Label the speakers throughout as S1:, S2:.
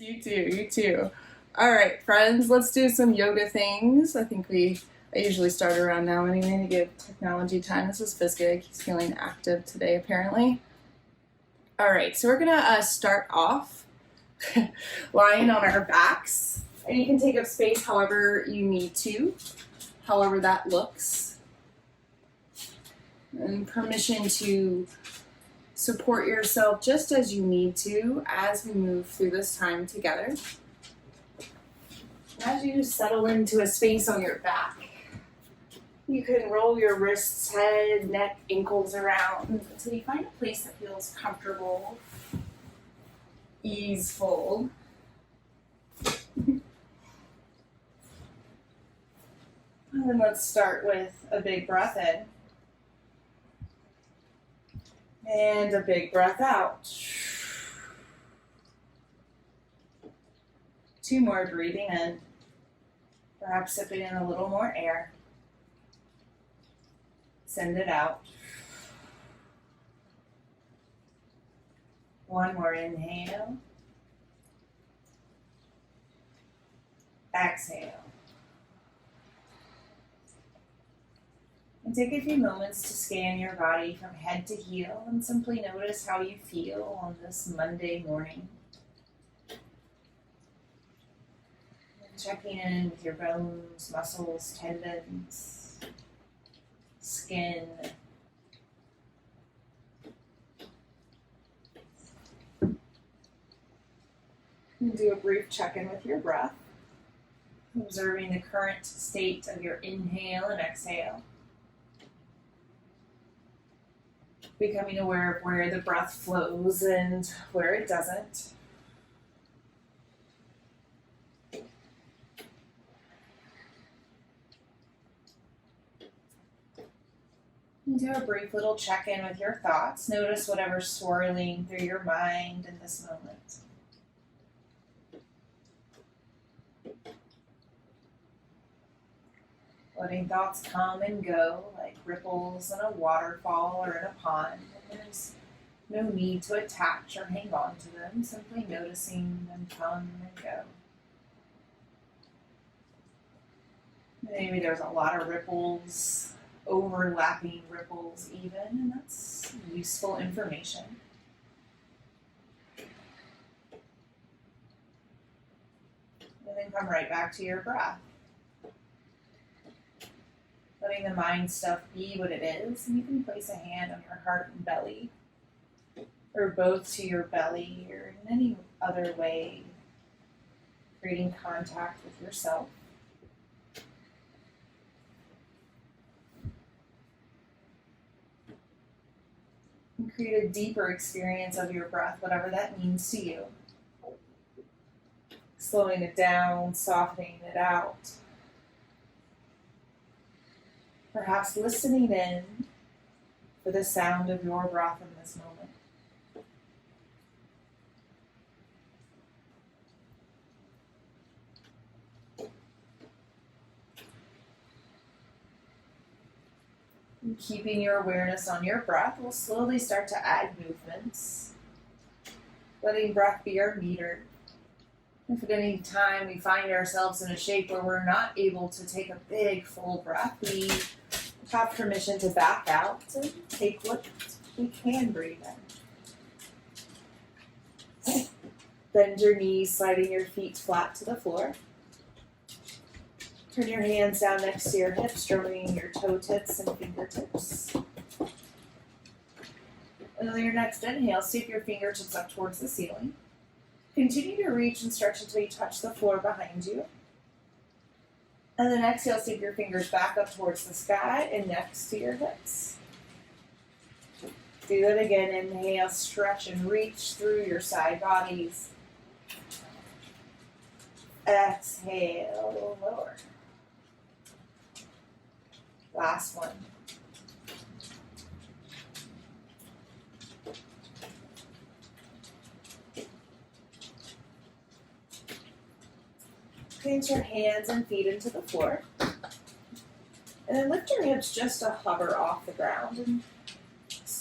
S1: You too, you too. All right, friends, let's do some yoga things. I usually start around now anyway to give technology time. This is Fizgig. He's feeling active today, apparently. All right, so we're gonna start off lying on our backs, and you can take up space however you need to, however that looks, and permission to support yourself just as you need to as we move through this time together. As you settle into a space on your back, you can roll your wrists, head, neck, ankles around until you find a place that feels comfortable, easeful. And then let's start with a big breath in. And a big breath out. 2 more breathing in. Perhaps sipping in a little more air. Send it out. 1 more inhale. Exhale. And take a few moments to scan your body from head to heel and simply notice how you feel on this Monday morning. And checking in with your bones, muscles, tendons, skin. And do a brief check-in with your breath, observing the current state of your inhale and exhale. Becoming aware of where the breath flows and where it doesn't. And do a brief little check-in with your thoughts. Notice whatever's swirling through your mind in this moment. Letting thoughts come and go like ripples in a waterfall or in a pond. And there's no need to attach or hang on to them, simply noticing them come and go. Maybe there's a lot of ripples, overlapping ripples even, and that's useful information. And then come right back to your breath. Letting the mind stuff be what it is, and you can place a hand on your heart and belly, or both to your belly, or in any other way, creating contact with yourself. And create a deeper experience of your breath, whatever that means to you. Slowing it down, softening it out. Perhaps listening in for the sound of your breath in this moment. And keeping your awareness on your breath, we'll slowly start to add movements, letting breath be our meter. If at any time we find ourselves in a shape where we're not able to take a big, full breath, we have permission to back out and take what we can breathe in. Bend your knees, sliding your feet flat to the floor. Turn your hands down next to your hips, drumming your toe tips and fingertips. And on your next inhale, sweep your fingertips up towards the ceiling. Continue to reach and stretch until you touch the floor behind you. And then exhale, sweep your fingers back up towards the sky and next to your hips. Do that again. Inhale, stretch and reach through your side bodies. Exhale, lower. Last one. Plant your hands and feet into the floor. And then lift your hips just to hover off the ground and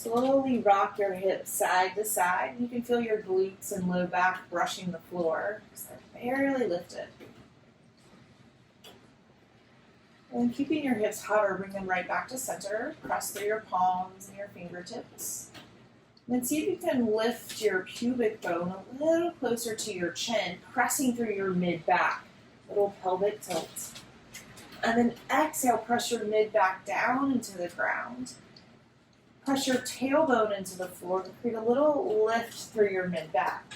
S2: Slowly rock your hips side to side. You can feel your glutes and low back brushing the floor because they're barely lifted. And keeping your hips hover, bring them right back to center. Press through your palms and your fingertips. And then see if you can lift your pubic bone a little closer to your chin, pressing through your mid-back. Little pelvic tilt. And then exhale, press your mid-back down into the ground. Press your tailbone into the floor to create a little lift through your mid-back.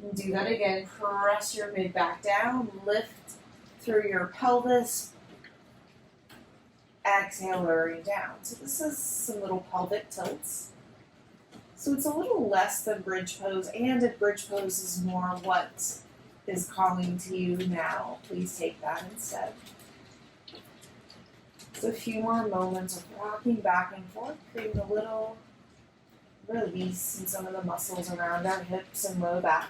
S2: And do that again. Press your mid-back down, lift through your pelvis. Exhale, lowering down. So this is some little pelvic tilts. So it's a little less than bridge pose, and if bridge pose is more what is calling to you now, please take that instead. So a few more moments of rocking back and forth, creating a little release in some of the muscles around our hips and low back.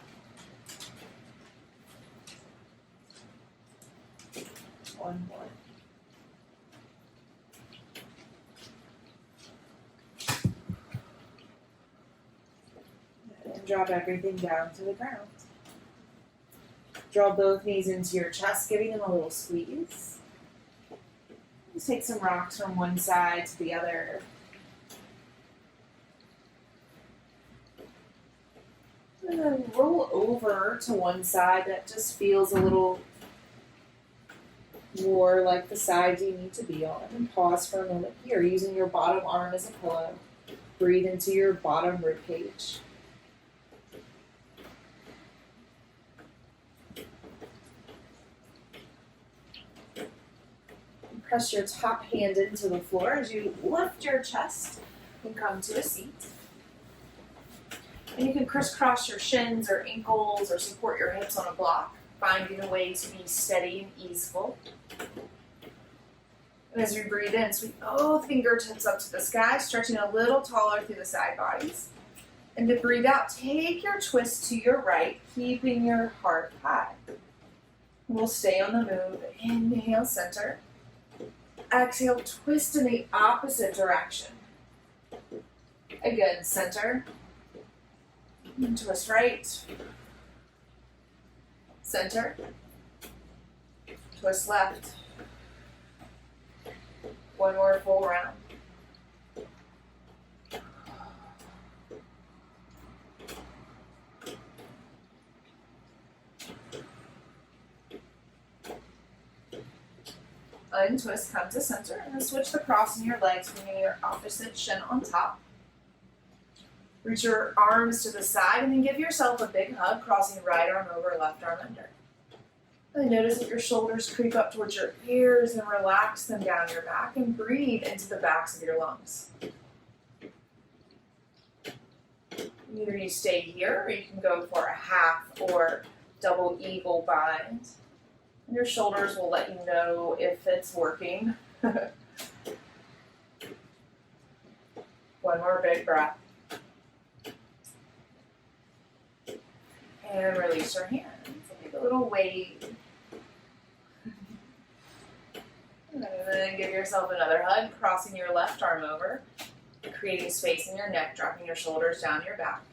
S2: One more. And drop everything down to the ground. Draw both knees into your chest, giving them a little squeeze. Just take some rocks from one side to the other. And then roll over to one side that just feels a little more like the side you need to be on. And pause for a moment here, using your bottom arm as a pillow. Breathe into your bottom rib cage. Press your top hand into the floor as you lift your chest and come to a seat. And you can crisscross your shins or ankles or support your hips on a block, finding a way to be steady and easeful. And as we breathe in, sweep both fingertips up to the sky, stretching a little taller through the side bodies. And to breathe out, take your twist to your right, keeping your heart high. We'll stay on the move. Inhale, center. Exhale, twist in the opposite direction. Again, center. And twist right. Center. Twist left. One more full round. Untwist, come to center, and then switch the cross in your legs, bringing your opposite shin on top. Reach your arms to the side, and then give yourself a big hug, crossing right arm over, left arm under. And notice that your shoulders creep up towards your ears and relax them down your back, and breathe into the backs of your lungs. Either you stay here, or you can go for a half or double eagle bind. And your shoulders will let you know if it's working. One more big breath. And release your hands. Take a little wave. And then give yourself another hug, crossing your left arm over, creating space in your neck, dropping your shoulders down your back.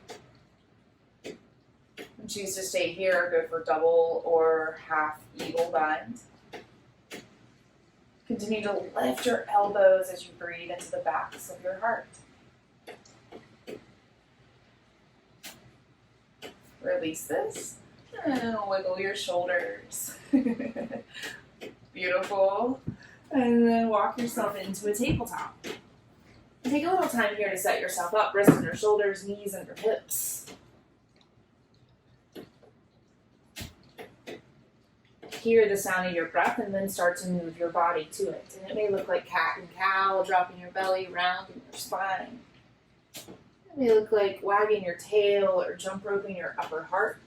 S2: And choose to stay here, go for double or half eagle bind. Continue to lift your elbows as you breathe into the backs of your heart. Release this and wiggle your shoulders. Beautiful. And then walk yourself into a tabletop. Take a little time here to set yourself up, wrists under shoulders, knees under hips. Hear the sound of your breath and then start to move your body to it. And it may look like cat and cow, dropping your belly, rounding your spine. It may look like wagging your tail or jump roping your upper heart.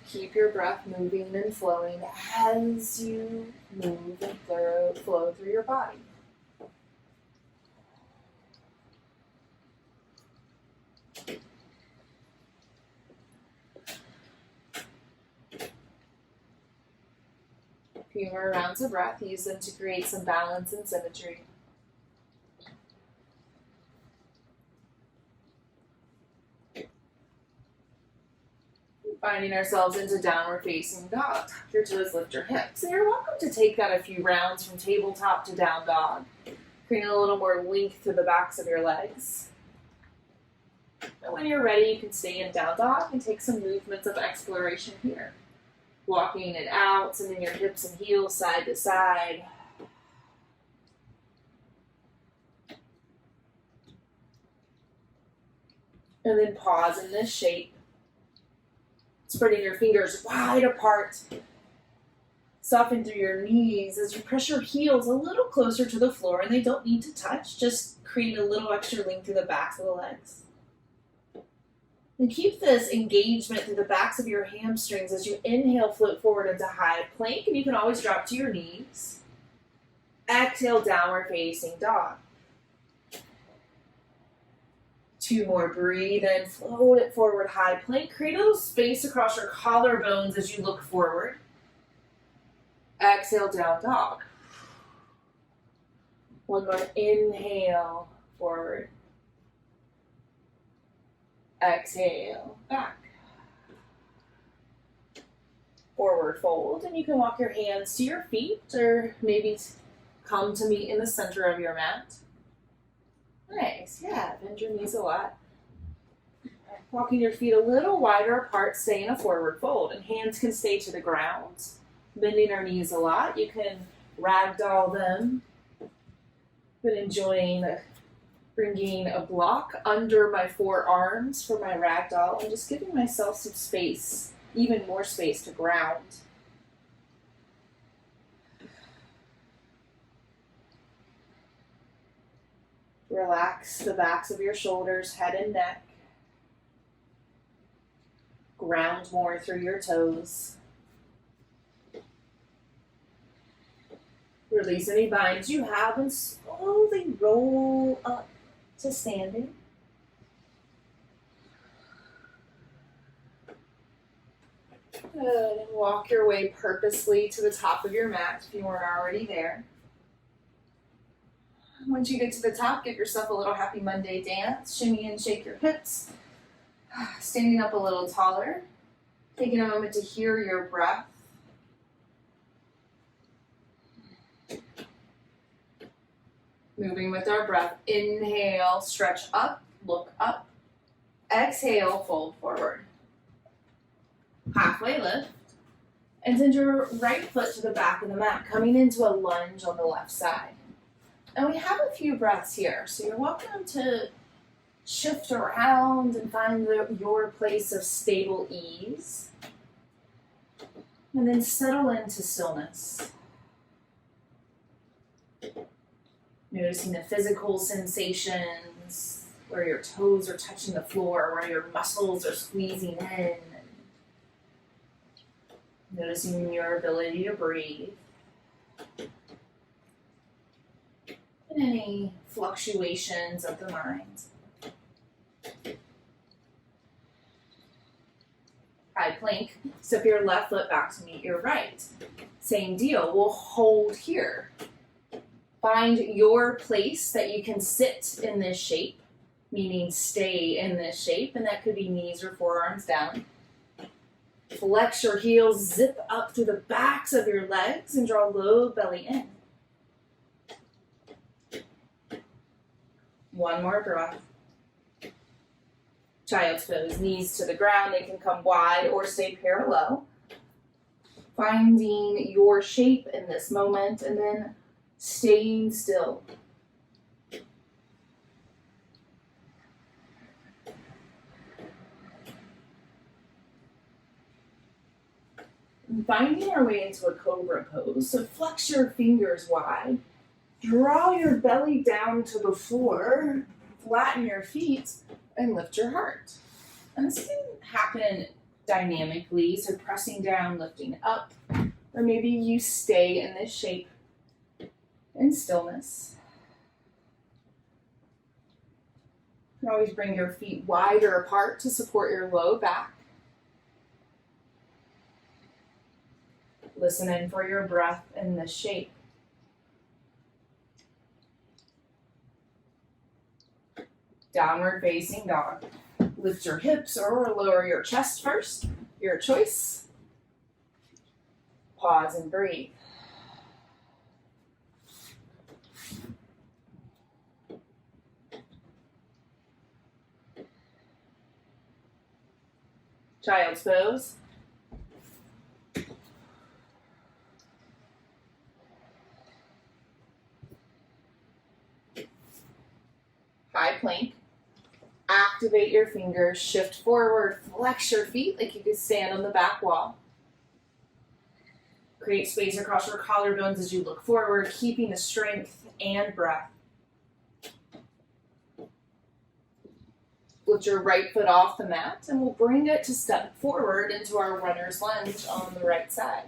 S2: Keep your breath moving and flowing as you move and flow through your body.
S1: few more rounds of breath. Use them to create some balance and symmetry. Finding ourselves into downward facing dog. Tuck your toes, lift your hips. And you're welcome to take that a few rounds from tabletop to down dog, creating a little more length through the backs of your legs. And when you're ready, you can stay in down dog and take some movements of exploration here. Walking it out, sending your hips and heels side to side. And then pause in this shape. Spreading your fingers wide apart. Soften through your knees as you press your heels a little closer to the floor, and they don't need to touch, just create a little extra length through the backs of the legs. And keep this engagement through the backs of your hamstrings as you inhale, float forward into high plank, and you can always drop to your knees. Exhale, downward facing dog. 2 more, breathe in, float it forward, high plank. Create a little space across your collarbones as you look forward. Exhale, down dog. 1 more, inhale, forward. Exhale, back. Forward fold, and you can walk your hands to your feet or maybe come to meet in the center of your mat. Nice, yeah, bend your knees a lot. Walking your feet a little wider apart, stay in a forward fold, and hands can stay to the ground. Bending our knees a lot, you can ragdoll them, but enjoying bringing a block under my forearms for my ragdoll and just giving myself some space, even more space to ground. Relax the backs of your shoulders, head and neck. Ground more through your toes. Release any binds you have and slowly roll up to standing. Good, and walk your way purposely to the top of your mat if you weren't already there. Once you get to the top, give yourself a little happy Monday dance. Shimmy and shake your hips. Standing up a little taller. Taking a moment to hear your breath. Moving with our breath. Inhale, stretch up, look up. Exhale, fold forward. Halfway lift. And send your right foot to the back of the mat, coming into a lunge on the left side. And we have a few breaths here, so you're welcome to shift around and find your place of stable ease. And then settle into stillness. Noticing the physical sensations, where your toes are touching the floor, where your muscles are squeezing in. Noticing your ability to breathe. And any fluctuations of the mind. High plank. Step your left foot back to meet your right. Same deal. We'll hold here. Find your place that you can sit in this shape, meaning stay in this shape, and that could be knees or forearms down. Flex your heels, zip up through the backs of your legs, and draw low belly in. 1 more breath. Child's pose, knees to the ground. They can come wide or stay parallel. Finding your shape in this moment and then staying still. And finding our way into a cobra pose. So flex your fingers wide. Draw your belly down to the floor. Flatten your feet and lift your heart. And this can happen dynamically. So pressing down, lifting up. Or maybe you stay in this shape in stillness. You can always bring your feet wider apart to support your low back. Listen in for your breath in this shape. Downward facing dog. Lift your hips or lower your chest first, your choice. Pause and breathe. Child's pose. High plank. Activate your fingers, shift forward, flex your feet like you could stand on the back wall. Create space across your collarbones as you look forward, keeping the strength and breath. Lift your right foot off the mat and we'll bring it to step forward into our runner's lunge on the right side.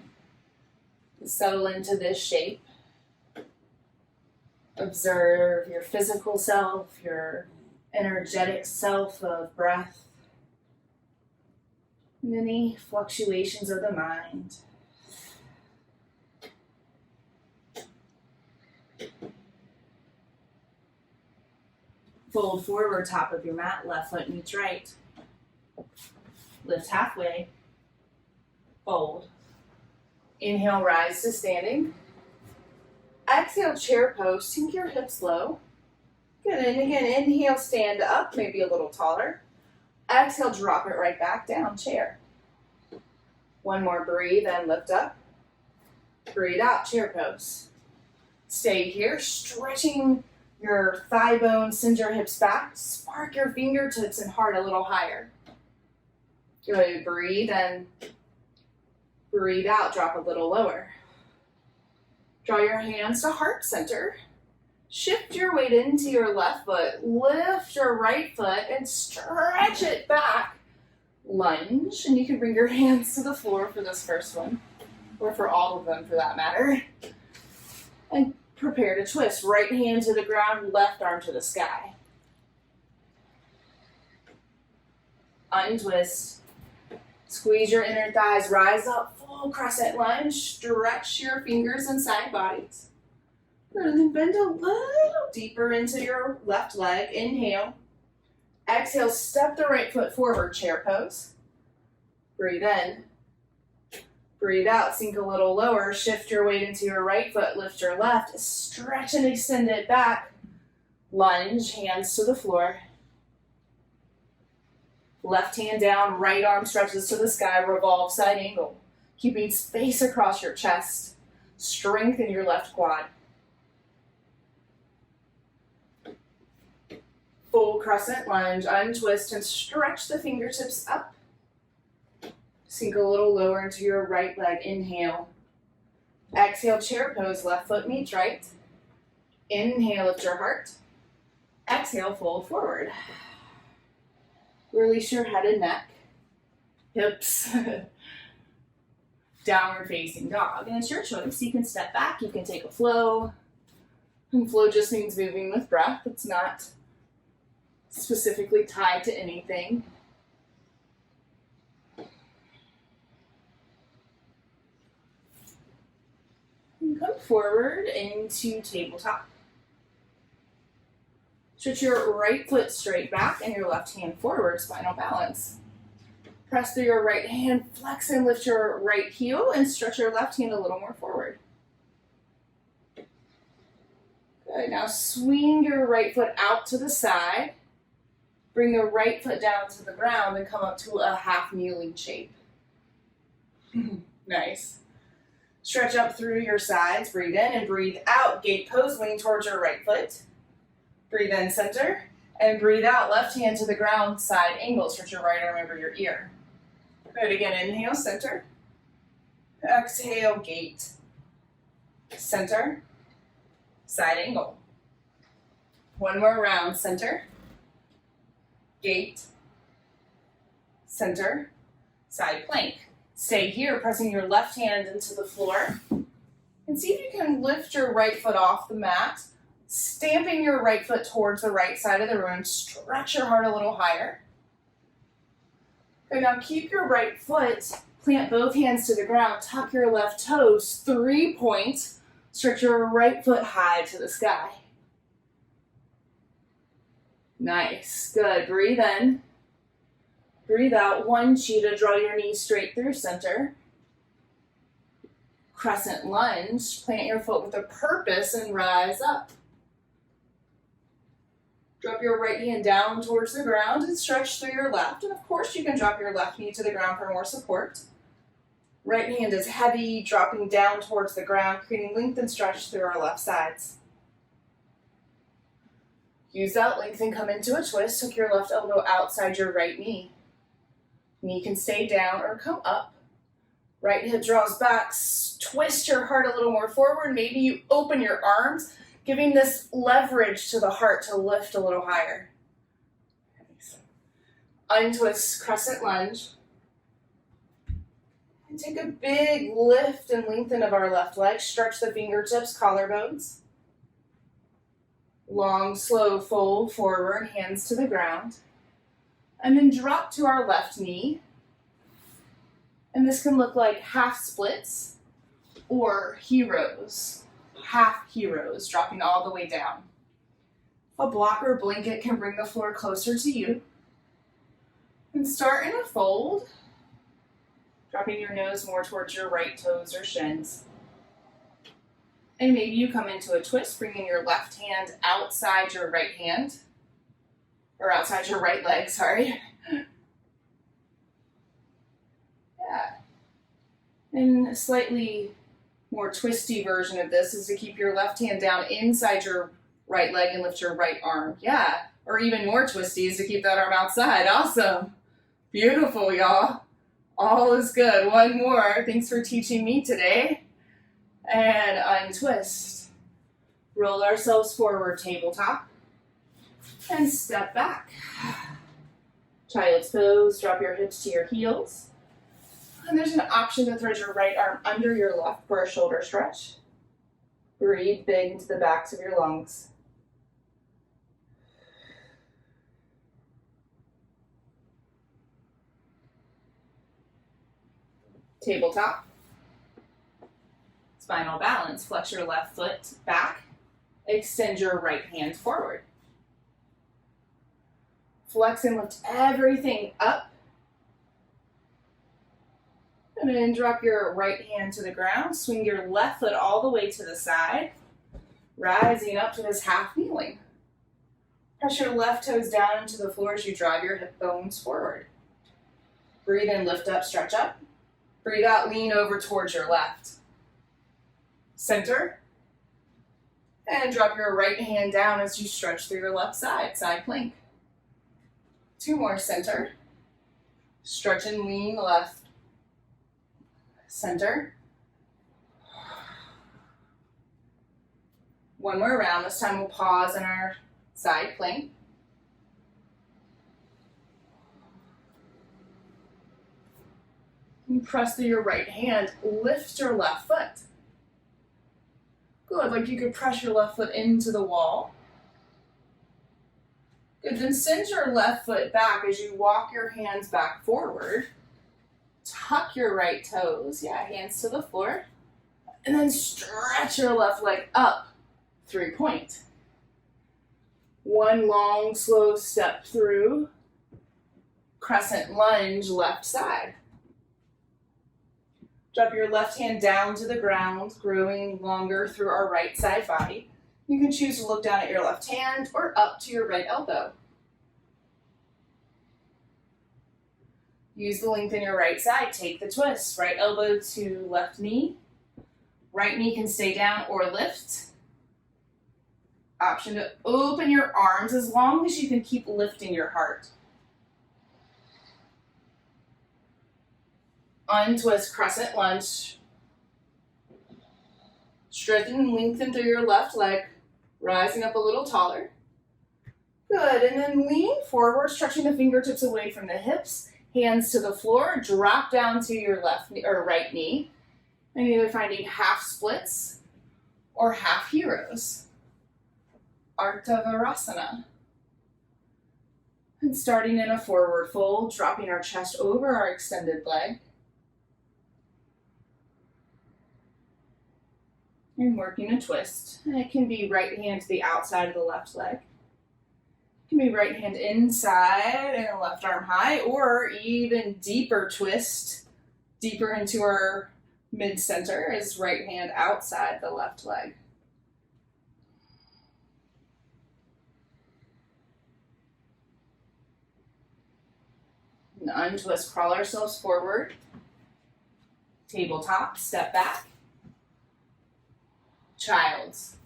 S1: Settle into this shape. Observe your physical self, your energetic self of breath, and any fluctuations of the mind. Fold forward, top of your mat, left foot meets right. Lift halfway, fold. Inhale, rise to standing. Exhale, chair pose, sink your hips low. Good, and again, inhale, stand up, maybe a little taller. Exhale, drop it right back down, chair. One more, breathe and lift up. Breathe out, chair pose. Stay here, stretching your thigh bones, send your hips back, spark your fingertips and heart a little higher. Good, breathe and breathe out, drop a little lower. Draw your hands to heart center. Shift your weight into your left foot, lift your right foot and stretch it back. Lunge, and you can bring your hands to the floor for this first one, or for all of them for that matter. And prepare to twist. Right hand to the ground, left arm to the sky. Untwist. Squeeze your inner thighs, rise up, full crescent lunge, stretch your fingers and side bodies. And then bend a little deeper into your left leg. Inhale. Exhale, step the right foot forward, chair pose. Breathe in. Breathe out, sink a little lower, shift your weight into your right foot, lift your left, stretch and extend it back. Lunge, hands to the floor. Left hand down, right arm stretches to the sky, revolve side angle. Keeping space across your chest. Strengthen your left quad. Full crescent lunge, untwist and stretch the fingertips up. Sink a little lower into your right leg, inhale. Exhale, chair pose, left foot meets right. Inhale, lift your heart. Exhale, fold forward. Release your head and neck, hips. Downward facing dog. And it's your choice. You can step back, you can take a flow. And flow just means moving with breath. It's not specifically tied to anything. And come forward into tabletop. Stretch your right foot straight back and your left hand forward, spinal balance. Press through your right hand, flex and lift your right heel, and stretch your left hand a little more forward. Good, now swing your right foot out to the side. Bring the right foot down to the ground and come up to a half kneeling shape. Nice. Stretch up through your sides, breathe in and breathe out. Gate pose, lean towards your right foot. Breathe in, center, and breathe out. Left hand to the ground, side angle. Stretch your right arm over your ear. Good, again, inhale, center. Exhale, gate. Center, side angle. One more round, center. Gate, center, side plank. Stay here, pressing your left hand into the floor. And see if you can lift your right foot off the mat, stamping your right foot towards the right side of the room. Stretch your heart a little higher. Okay, now keep your right foot Plant both hands to the ground, tuck your left toes, 3-point, stretch your right foot high to the sky. Nice, good, breathe in. Breathe out, one cheetah, draw your knees straight through center. Crescent lunge, plant your foot with a purpose and rise up. Drop your right hand down towards the ground and stretch through your left. And of course you can drop your left knee to the ground for more support. Right hand is heavy, dropping down towards the ground, creating length and stretch through our left sides. Use that length and come into a twist. Tuck your left elbow outside your right knee. Knee can stay down or come up. Right hip draws back. Twist your heart a little more forward. Maybe you open your arms, giving this leverage to the heart to lift a little higher. Untwist, crescent lunge. And take a big lift and lengthen of our left leg. Stretch the fingertips, collarbones. Long, slow fold forward, hands to the ground. And then drop to our left knee. And this can look like half splits or heroes. Half heroes, dropping all the way down. A block or blanket can bring the floor closer to you. And start in a fold, dropping your nose more towards your right toes or shins. And maybe you come into a twist, bringing your left hand outside your right hand, or outside your right leg, sorry. Yeah. And a slightly more twisty version of this is to keep your left hand down inside your right leg and lift your right arm. Yeah. Or even more twisty is to keep that arm outside. Awesome. Beautiful, y'all. All is good. One more. Thanks for teaching me today. And untwist. Roll ourselves forward, tabletop. And step back. Child's pose. Drop your hips to your heels. And there's an option to thread your right arm under your left for a shoulder stretch. Breathe big into the backs of your lungs. Tabletop. Spinal balance. Flex your left foot back. Extend your right hand forward. Flex and lift everything up. And then drop your right hand to the ground. Swing your left foot all the way to the side. Rising up to this half kneeling. Press your left toes down into the floor as you drive your hip bones forward. Breathe in, lift up, stretch up. Breathe out, lean over towards your left. Center. And drop your right hand down as you stretch through your left side, side plank. 2 more, center. Stretch and lean left. Center. 1 more round. This time we'll pause in our side plank. And press through your right hand. Lift your left foot. Good, like you could press your left foot into the wall. Good, then send your left foot back as you walk your hands back forward. Tuck your right toes, hands to the floor. And then stretch your left leg up, 3-point. 1 long, slow step through. Crescent lunge, left side. Drop your left hand down to the ground, growing longer through our right side body. You can choose to look down at your left hand or up to your right elbow. Use the length in your right side. Take the twist. Right elbow to left knee. Right knee can stay down or lift. Option to open your arms as long as you can keep lifting your heart. Untwist, crescent lunge. Straighten and lengthen through your left leg, rising up a little taller. Good, and then lean forward, stretching the fingertips away from the hips, hands to the floor, drop down to your left knee, or right knee, and either finding half splits or half heroes. Ardha Virasana. And starting in a forward fold, dropping our chest over our extended leg. And working a twist. And it can be right hand to the outside of the left leg. It can be right hand inside and left arm high, or even deeper twist, deeper into our mid-center is right hand outside the left leg. And untwist, crawl ourselves forward. Tabletop, step back. Child's.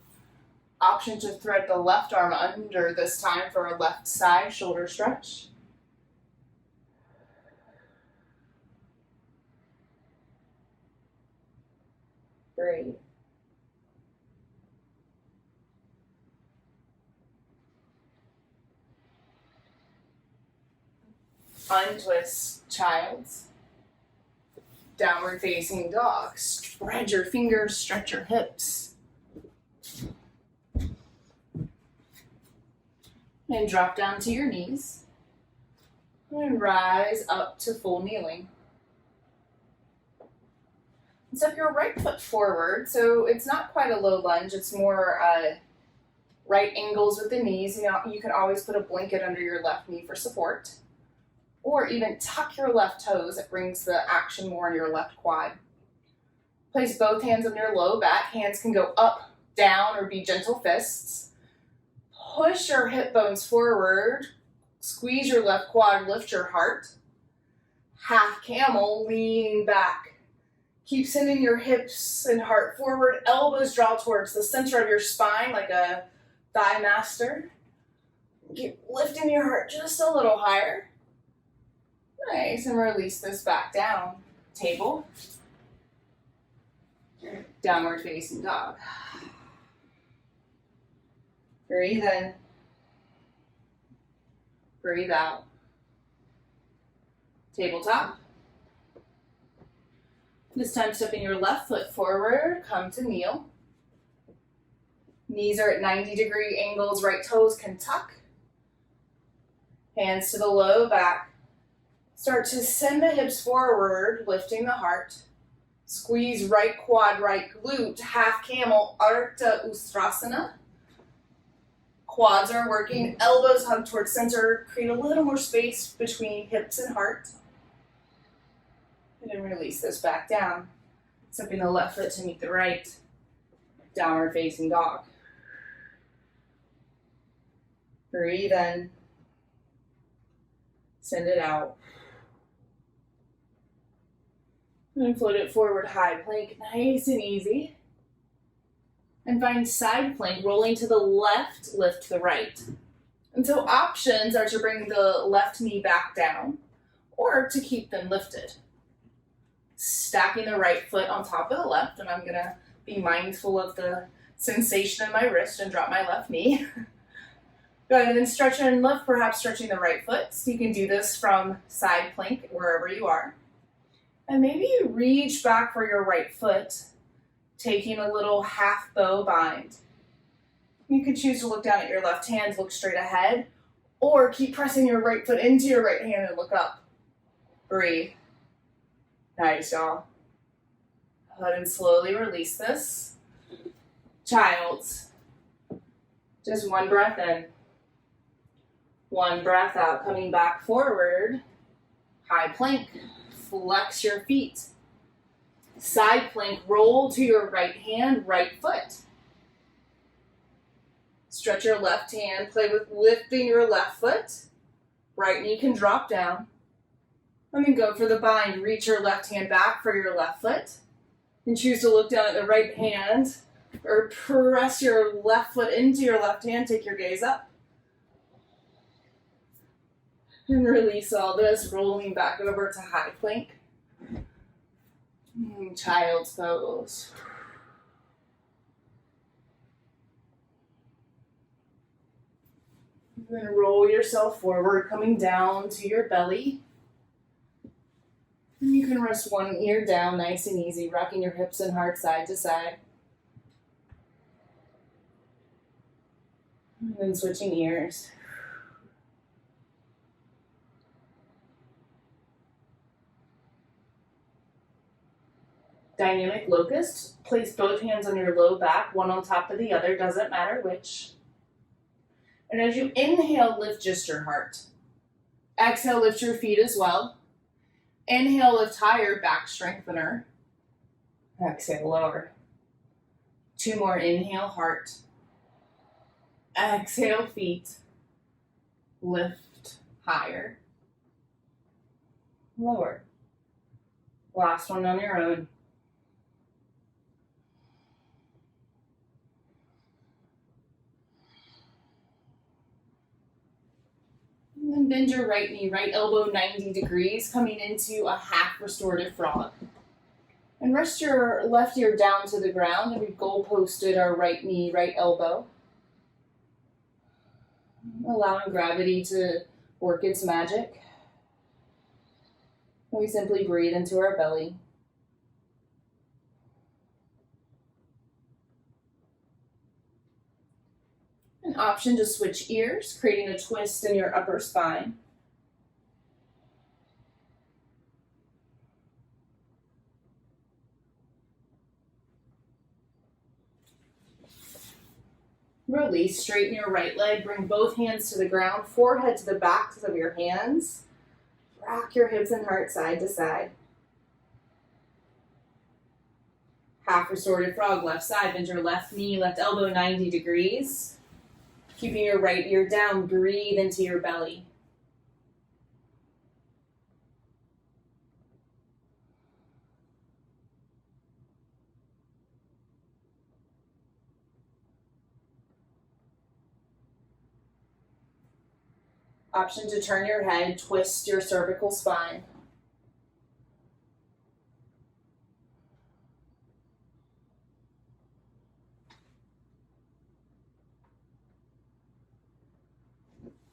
S1: Option to thread the left arm under this time for a left side shoulder stretch. Breathe. Untwist, child's. Downward facing dog. Spread your fingers, stretch your hips. And drop down to your knees. And rise up to full kneeling. And step your right foot forward, so it's not quite a low lunge, it's more right angles with the knees. You know, you can always put a blanket under your left knee for support. Or even tuck your left toes, it brings the action more in your left quad. Place both hands on your low back, hands can go up, down, or be gentle fists. Push your hip bones forward, squeeze your left quad, lift your heart. Half camel, lean back. Keep sending your hips and heart forward, elbows draw towards the center of your spine like a thigh master. Keep lifting your heart just a little higher. Nice, and release this back down. Table. Downward facing dog. Breathe in. Breathe out. Tabletop. This time stepping your left foot forward, come to kneel. Knees are at 90-degree angles, right toes can tuck. Hands to the low back. Start to send the hips forward, lifting the heart. Squeeze right quad, right glute, half camel, Ardha Ustrasana. Quads are working, elbows hug towards center, create a little more space between hips and heart. And then release this back down. Stepping the left foot to meet the right. Downward facing dog. Breathe in. Send it out. And float it forward, high plank, nice and easy. And find side plank, rolling to the left, lift to the right. And so options are to bring the left knee back down or to keep them lifted. Stacking the right foot on top of the left, and I'm gonna be mindful of the sensation in my wrist and drop my left knee. Go ahead and then stretch and lift, perhaps stretching the right foot. So you can do this from side plank, wherever you are. And maybe you reach back for your right foot, taking a little half bow bind. You can choose to look down at your left hand, look straight ahead, or keep pressing your right foot into your right hand and look up. Breathe. Nice, y'all. Go ahead and slowly release this. Child's. Just one breath in. One breath out, coming back forward. High plank. Flex your feet. Side plank, roll to your right hand, right foot. Stretch your left hand, play with lifting your left foot. Right knee can drop down. And then go for the bind. Reach your left hand back for your left foot. And choose to look down at the right hand or press your left foot into your left hand. Take your gaze up. And release all this, rolling back over to high plank. Child's pose. Then roll yourself forward, coming down to your belly. And you can rest one ear down, nice and easy, rocking your hips and heart side to side. And then switching ears. Dynamic locust. Place both hands on your low back, one on top of the other, doesn't matter which. And as you inhale, lift just your heart. Exhale, lift your feet as well. Inhale, lift higher, back strengthener. Exhale, lower. 2 more, inhale, heart. Exhale, feet. Lift higher. Lower. Last one on your own. And then bend your right knee, right elbow 90 degrees, coming into a half restorative frog. And rest your left ear down to the ground, and we've goal posted our right knee, right elbow. Allowing gravity to work its magic. And we simply breathe into our belly. An option to switch ears, creating a twist in your upper spine. Release, straighten your right leg, bring both hands to the ground, forehead to the backs of your hands. Rock your hips and heart side to side. Half restorative frog, left side, bend your left knee, left elbow 90 degrees. Keeping your right ear down, breathe into your belly. Option to turn your head, twist your cervical spine.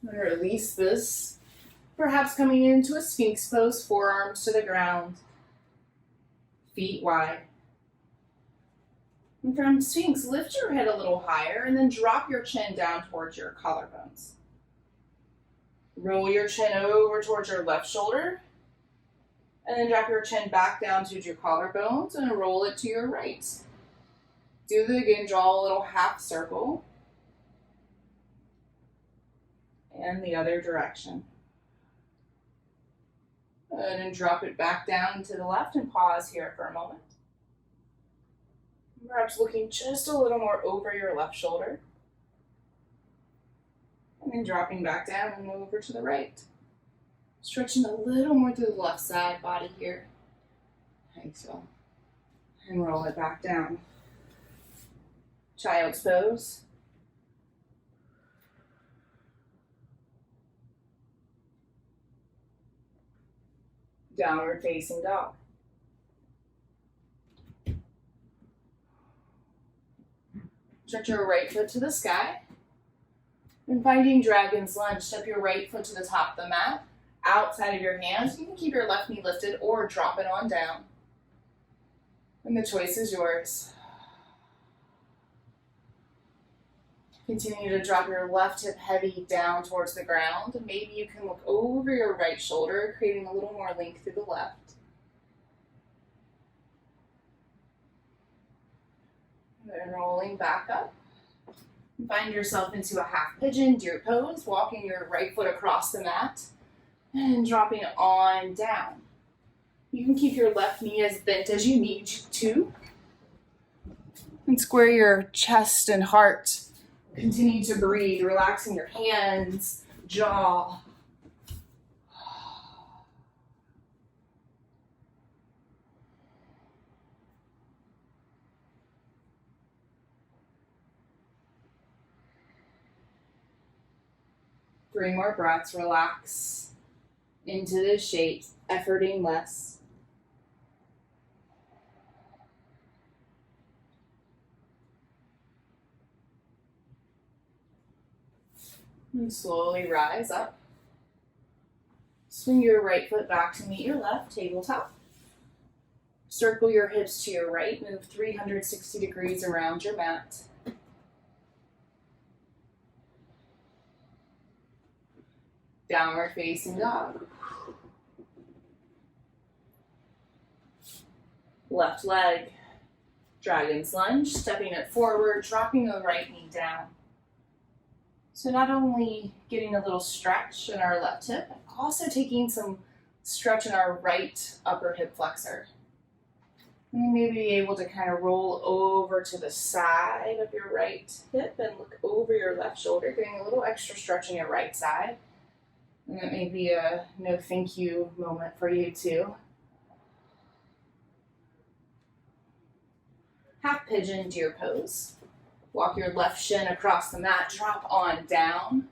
S1: Release this. Perhaps coming into a Sphinx pose, forearms to the ground, feet wide. And from Sphinx, lift your head a little higher and then drop your chin down towards your collarbones. Roll your chin over towards your left shoulder, and then drop your chin back down to your collarbones and roll it to your right. Do that again, draw a little half circle. And the other direction. And then drop it back down to the left and pause here for a moment. Perhaps looking just a little more over your left shoulder. And then dropping back down and over to the right. Stretching a little more through the left side body here. Exhale. And roll it back down. Child's pose. Downward facing dog. Stretch your right foot to the sky. And finding dragon's lunge, step your right foot to the top of the mat, outside of your hands. You can keep your left knee lifted or drop it on down. And the choice is yours. Continue to drop your left hip heavy down towards the ground. And maybe you can look over your right shoulder, creating a little more length through the left. And then rolling back up. Find yourself into a half pigeon, deer pose, walking your right foot across the mat and dropping it on down. You can keep your left knee as bent as you need to. And square your chest and heart. Continue to breathe, relaxing your hands, jaw. Three more breaths, relax into this shape, efforting less. And slowly rise up. Swing your right foot back to meet your left, tabletop. Circle your hips to your right, move 360 degrees around your mat. Downward facing dog. Left leg, dragon's lunge, stepping it forward, dropping the right knee down. So not only getting a little stretch in our left hip, but also taking some stretch in our right upper hip flexor. And you may be able to kind of roll over to the side of your right hip and look over your left shoulder, getting a little extra stretch in your right side. And that may be a no thank you moment for you too. Half pigeon deer pose. Walk your left shin across the mat, drop on down.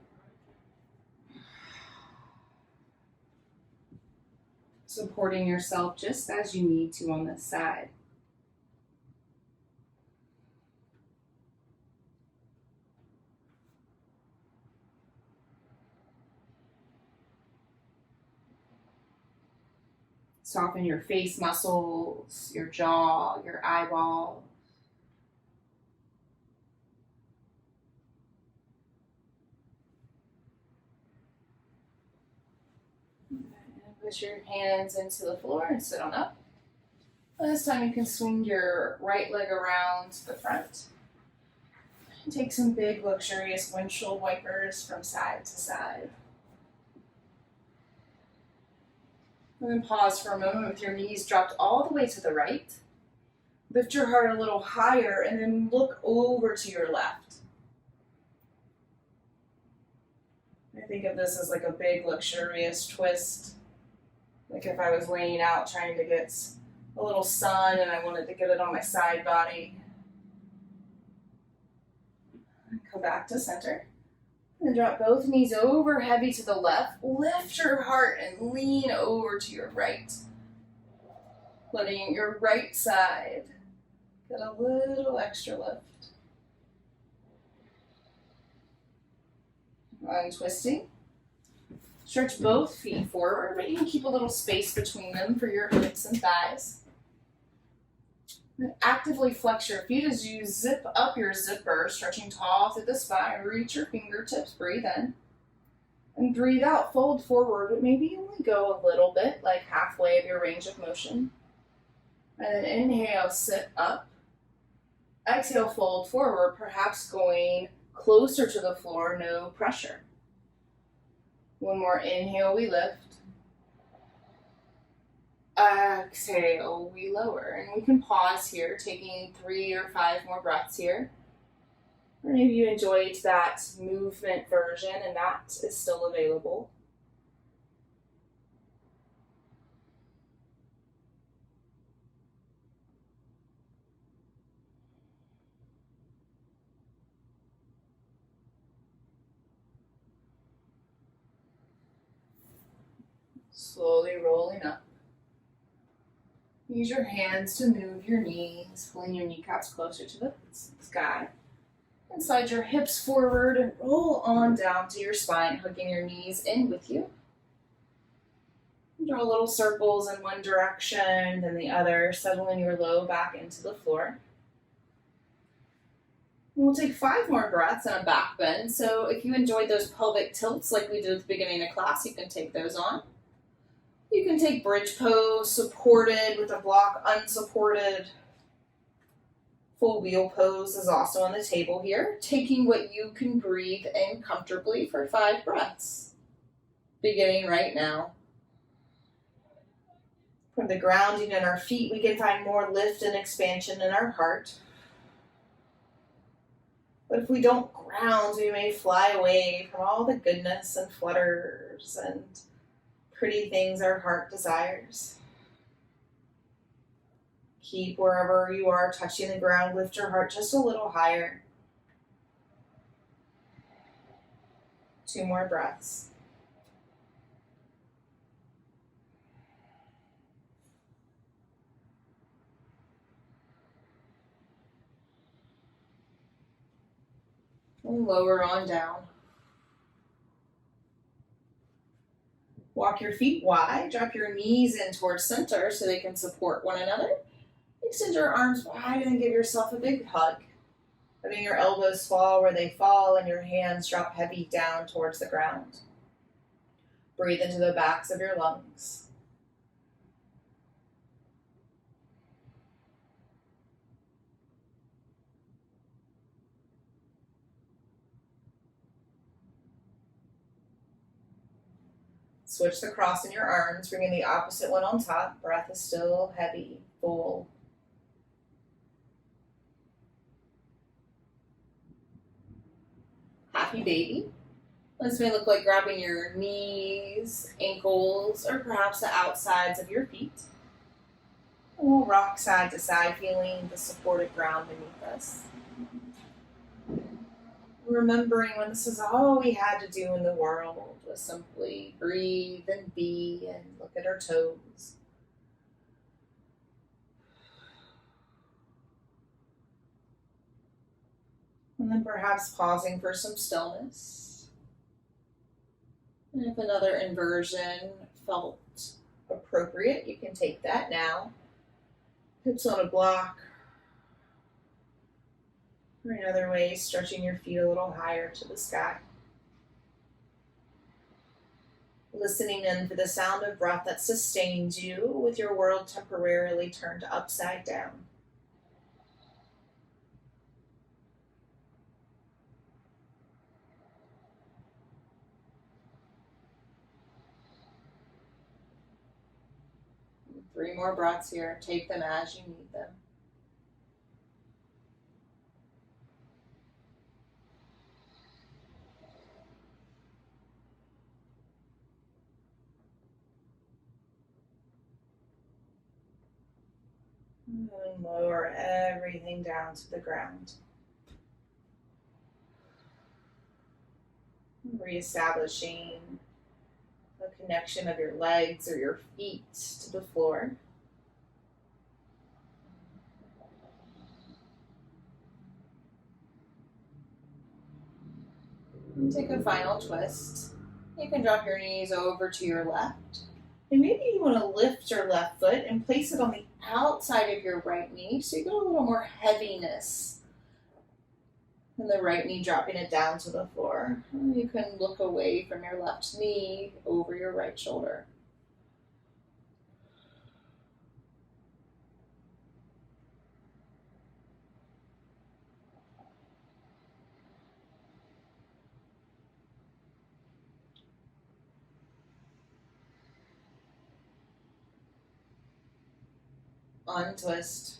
S1: Supporting yourself just as you need to on this side. Soften your face muscles, your jaw, your eyeball. Push your hands into the floor and sit on up. This time you can swing your right leg around to the front. And take some big, luxurious windshield wipers from side to side. And then pause for a moment with your knees dropped all the way to the right. Lift your heart a little higher and then look over to your left. I think of this as like a big, luxurious twist. Like if I was laying out trying to get a little sun and I wanted to get it on my side body. Come back to center. And drop both knees over heavy to the left. Lift your heart and lean over to your right. Letting your right side get a little extra lift. Untwisting. Stretch both feet forward, but you can keep a little space between them for your hips and thighs. And actively flex your feet as you zip up your zipper, stretching tall through the spine. Reach your fingertips, breathe in. And breathe out, fold forward, but maybe only go a little bit, like halfway of your range of motion. And then inhale, sit up. Exhale, fold forward, perhaps going closer to the floor, no pressure. One more inhale, we lift. Exhale, we lower. And we can pause here, taking 3 or 5 more breaths here. Or maybe you enjoyed that movement version and that is still available. Slowly rolling up. Use your hands to move your knees, pulling your kneecaps closer to the sky. And slide your hips forward and roll on down to your spine, hooking your knees in with you. Draw little circles in one direction, then the other, settling your low back into the floor. We'll take 5 more breaths and a back bend. So if you enjoyed those pelvic tilts like we did at the beginning of class, you can take those on. You can take bridge pose, supported with a block, unsupported. Full wheel pose is also on the table here, taking what you can breathe in comfortably for 5 breaths. Beginning right now. From the grounding in our feet, we can find more lift and expansion in our heart. But if we don't ground, we may fly away from all the goodness and flutters and pretty things our heart desires. Keep wherever you are touching the ground, lift your heart just a little higher. 2 more breaths. And lower on down. Walk your feet wide, drop your knees in towards center so they can support one another. Extend your arms wide and give yourself a big hug. Letting your elbows fall where they fall and your hands drop heavy down towards the ground. Breathe into the backs of your lungs. Switch the cross in your arms, bringing the opposite one on top. Breath is still heavy, full. Happy baby. This may look like grabbing your knees, ankles, or perhaps the outsides of your feet. And we'll rock side to side, feeling the supported ground beneath us. Remembering when this is all we had to do in the world was simply breathe and be and look at our toes. And then perhaps pausing for some stillness. And if another inversion felt appropriate, you can take that now. Hips on a block. Or another way, stretching your feet a little higher to the sky. Listening in for the sound of breath that sustains you with your world temporarily turned upside down. Three more breaths here. Take them as you need them. And lower everything down to the ground. Reestablishing the connection of your legs or your feet to the floor. And take a final twist. You can drop your knees over to your left. And maybe you want to lift your left foot and place it on the outside of your right knee so you get a little more heaviness. And the right knee dropping it down to the floor. And you can look away from your left knee over your right shoulder. Untwist.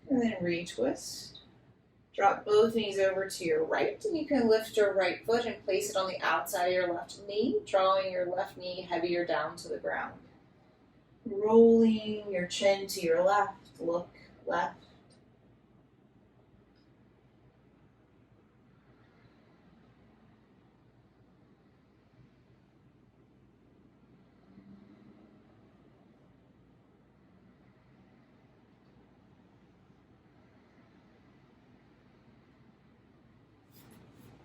S1: And then retwist. Drop both knees over to your right, and you can lift your right foot and place it on the outside of your left knee, drawing your left knee heavier down to the ground. Rolling your chin to your left, look left.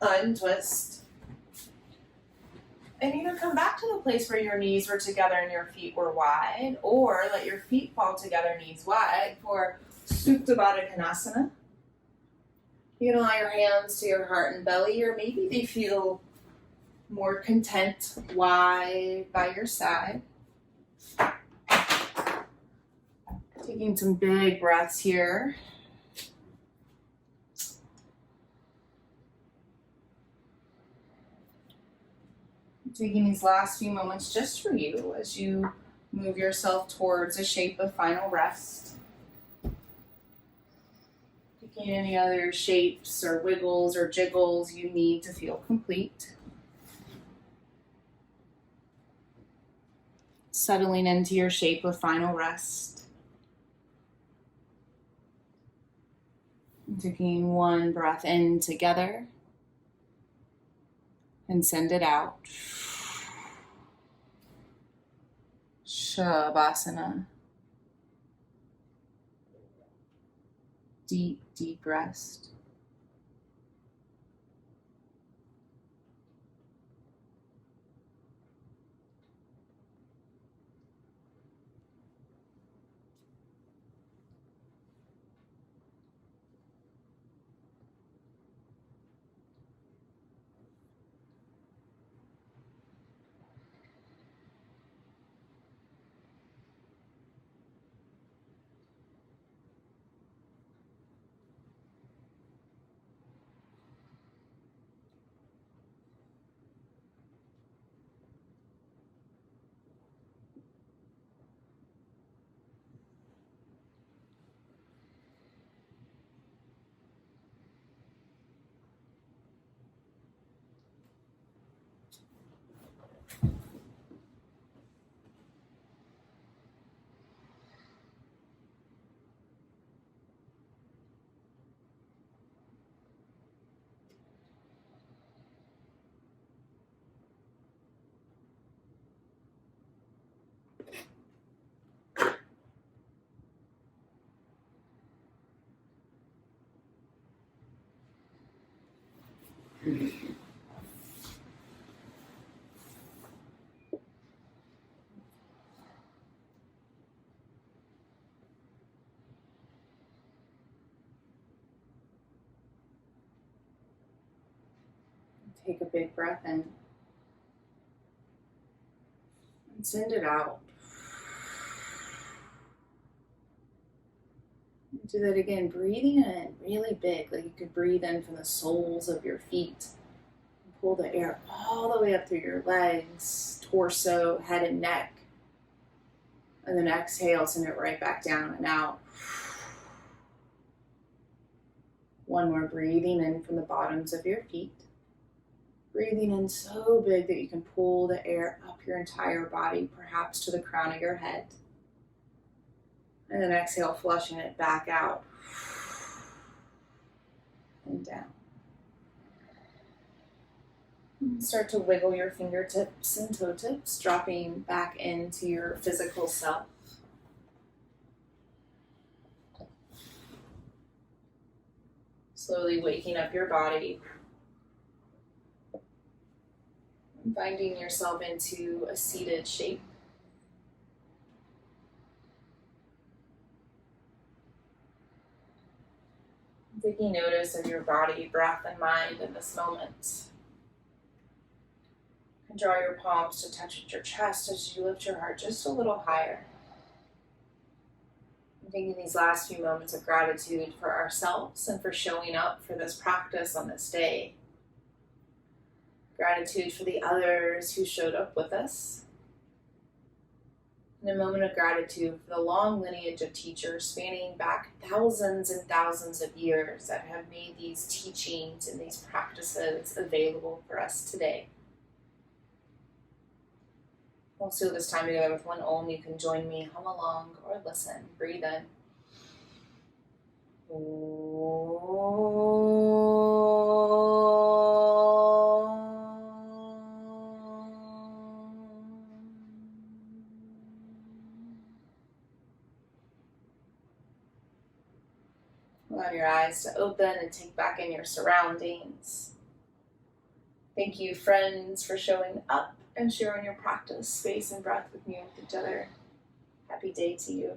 S1: Untwist. And either come back to the place where your knees were together and your feet were wide, or let your feet fall together, knees wide, for Supta Baddha Konasana. You can allow your hands to your heart and belly, or maybe they feel more content wide by your side. Taking some big breaths here. Taking these last few moments just for you as you move yourself towards a shape of final rest. Picking any other shapes or wiggles or jiggles you need to feel complete. Settling into your shape of final rest. Taking one breath in together and send it out. Shavasana. Deep, deep rest. Take a big breath in and send it out. Do that again, breathing in really big, like you could breathe in from the soles of your feet. Pull the air all the way up through your legs, torso, head, and neck. And then exhale, send it right back down and out. One more, breathing in from the bottoms of your feet. Breathing in so big that you can pull the air up your entire body, perhaps to the crown of your head. And then exhale, flushing it back out and down. Start to wiggle your fingertips and toe tips, dropping back into your physical self. Slowly waking up your body. And finding yourself into a seated shape. Taking notice of your body, breath, and mind in this moment. And draw your palms to touch at your chest as you lift your heart just a little higher. And taking these last few moments of gratitude for ourselves and for showing up for this practice on this day. Gratitude for the others who showed up with us. And a moment of gratitude for the long lineage of teachers spanning back thousands and thousands of years that have made these teachings and these practices available for us today. We'll seal this time together with one Om. You can join me, hum along, or listen. Breathe in. Allow your eyes to open and take back in your surroundings. Thank you, friends, for showing up and sharing your practice, space, and breath with me and with each other. Happy day to you.